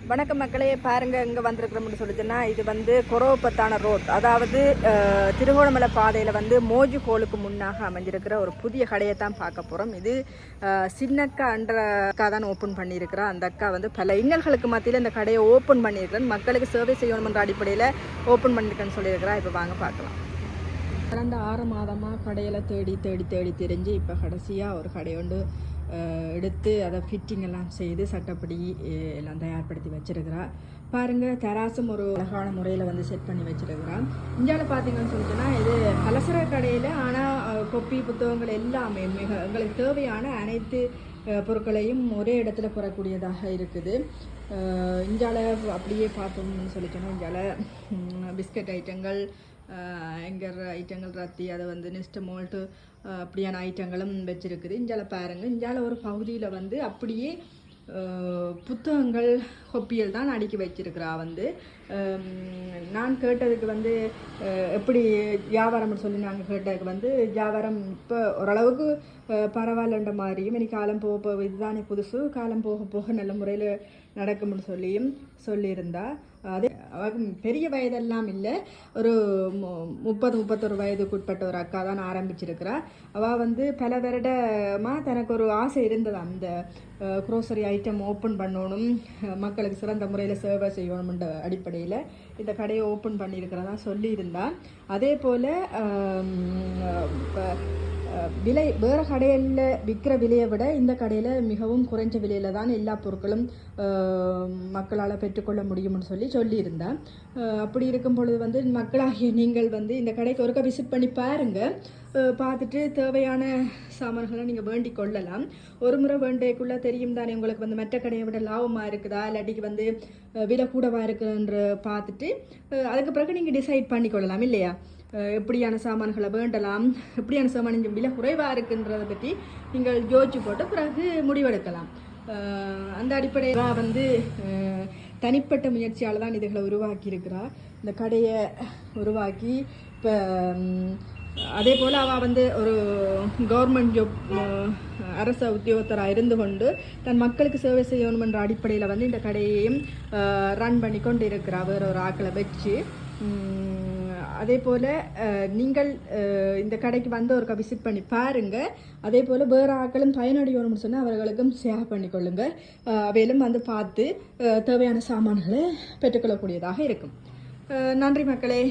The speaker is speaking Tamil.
வணக்கம் மக்களே, பாருங்க இங்கே வந்திருக்கிறோம்னு சொல்லிச்சுன்னா இது வந்து கொரோப்பத்தான ரோட், அதாவது திருகோணமலை பாதையில் வந்து மோஜு கோலுக்கு முன்னாக அமைஞ்சிருக்கிற ஒரு புதிய கடையை தான் பார்க்க போகிறோம். இது சின்னக்கா என்ற அக்கா தான் ஓப்பன் பண்ணியிருக்கிறா. அந்த அக்கா வந்து பல இன்னல்களுக்கு மத்தியில் இந்த கடையை ஓப்பன் பண்ணியிருக்கிறேன், மக்களுக்கு சேவை செய்யணுன்ற அடிப்படையில் ஓப்பன் பண்ணியிருக்கேன்னு சொல்லியிருக்கிறா. இப்போ வாங்க பார்க்கலாம். கடந்த 6 மாதமாக கடையில் தேடி தேடி தேடி தெரிஞ்சு இப்போ கடைசியாக ஒரு கடையை வந்து எடுத்து அதை ஃபிட்டிங் எல்லாம் செய்து சட்டப்படி எல்லாம் தயார்படுத்தி வச்சிருக்கிறா. பாருங்கள், தராசும் ஒரு அழகான முறையில் வந்து செட் பண்ணி வச்சிருக்கிறான். இந்தியாவில் பார்த்தீங்கன்னு சொல்லிட்டுன்னா இது பலசர கடையில், ஆனால் கொப்பி புத்தகங்கள் எல்லாமே மிக எங்களுக்கு தேவையான அனைத்து பொருட்களையும் ஒரே இடத்துல பெறக்கூடியதாக இருக்குது. இந்தியாவில் அப்படியே பார்த்தோம்னு சொல்லிட்டோன்னா இந்தியாவில் பிஸ்கட் ஐட்டங்கள், எங்கர் ஐட்டங்கள், ரத்தி, அதை வந்து நெஸ்ட் மோல்ட்டு அப்படியான ஐட்டங்களும் வச்சுருக்குது. இந்தியாவில் பாருங்கள், இந்தியாவில் ஒரு பகுதியில் வந்து அப்படியே புத்தகங்கள் கொப்பியல் தான் அடுக்கி வச்சிருக்கிறா. வந்து நான் கேட்டதுக்கு வந்து எப்படி வியாபாரம்னு சொல்லி நாங்கள் கேட்டதுக்கு வந்து வியாபாரம் இப்போ ஓரளவுக்கு பரவாயில்லன்ற மாதிரியும், இனி காலம் போக போக இதுதானே புதுசு, காலம் போக போக நல்ல முறையில் நடக்கும்னு சொல்லியிருந்தா. அதே பெரிய வயதெல்லாம் இல்லை, ஒரு 30-31 வயதுக்குட்பட்ட ஒரு அக்கா தான் ஆரம்பிச்சிருக்கிறா. அவள் வந்து பல வருடமாக தனக்கு ஒரு ஆசை இருந்தது, அந்த க்ரோசரி ஐட்டம் ஓப்பன் பண்ணணும், மக்களுக்கு சிறந்த முறையில் சேவை செய்யணும்ன்ற அடிப்படையில் இந்த கடையை ஓப்பன் பண்ணியிருக்கிறதா சொல்லியிருந்தா. அதே போல் விலை வேறு கடையில் விற்கிற விலையை விட இந்த கடையில் மிகவும் குறைஞ்ச விலையில் தான் எல்லா பொருட்களும் மக்களால் பெற்றுக்கொள்ள முடியும்னு சொல்லியிருந்தேன். அப்படி இருக்கும் பொழுது வந்து மக்களாகிய நீங்கள் வந்து இந்த கடைக்கு ஒருக்கா விசிட் பண்ணி பாருங்கள். பார்த்துட்டு தேவையான சாமான்களை நீங்கள் வேண்டிக் கொள்ளலாம். ஒரு முறை வேண்டியக்குள்ளே தெரியும் தானே உங்களுக்கு வந்து மற்ற கடையை விட லாபமாக இருக்குதா இல்லாட்டிக்கு வந்து விலை கூடவா இருக்குன்ற பார்த்துட்டு அதுக்கு பிறகு நீங்கள் டிசைட் பண்ணிக்கொள்ளலாம் இல்லையா, எப்படியான சாமான்களை வேண்டலாம், எப்படியான சாமான் இங்கே விலை குறைவாக இருக்குன்றதை பற்றி நீங்கள் யோசிச்சு போட்டு பிறகு முடிவெடுக்கலாம். அந்த அடிப்படையில் வந்து தனிப்பட்ட முயற்சியால் தான் இதுகளை உருவாக்கி இந்த கடையை உருவாக்கி. இப்போ அதே போல் அவள் வந்து ஒரு கவர்மெண்ட் ஜாப், அரச உத்தியோகத்தராக இருந்து கொண்டு தன் மக்களுக்கு சேவை செய்யணுமென்ற அடிப்படையில் வந்து இந்த கடையையும் ரன் பண்ணி கொண்டு இருக்கிறா வேற ஒரு ஆக்களை வச்சு. அதே போல் நீங்கள் இந்த கடைக்கு வந்து ஒரு விசிட் பண்ணி பாருங்கள். அதே போல் வேறு ஆக்களும் பயனடையணும்னு சொன்னால் அவர்களுக்கும் ஷேர் பண்ணிக்கொள்ளுங்கள். அவையிலும் வந்து பார்த்து தேவையான சாமான்களை பெற்றுக்கொள்ளக்கூடியதாக இருக்கும். நன்றி மக்களே.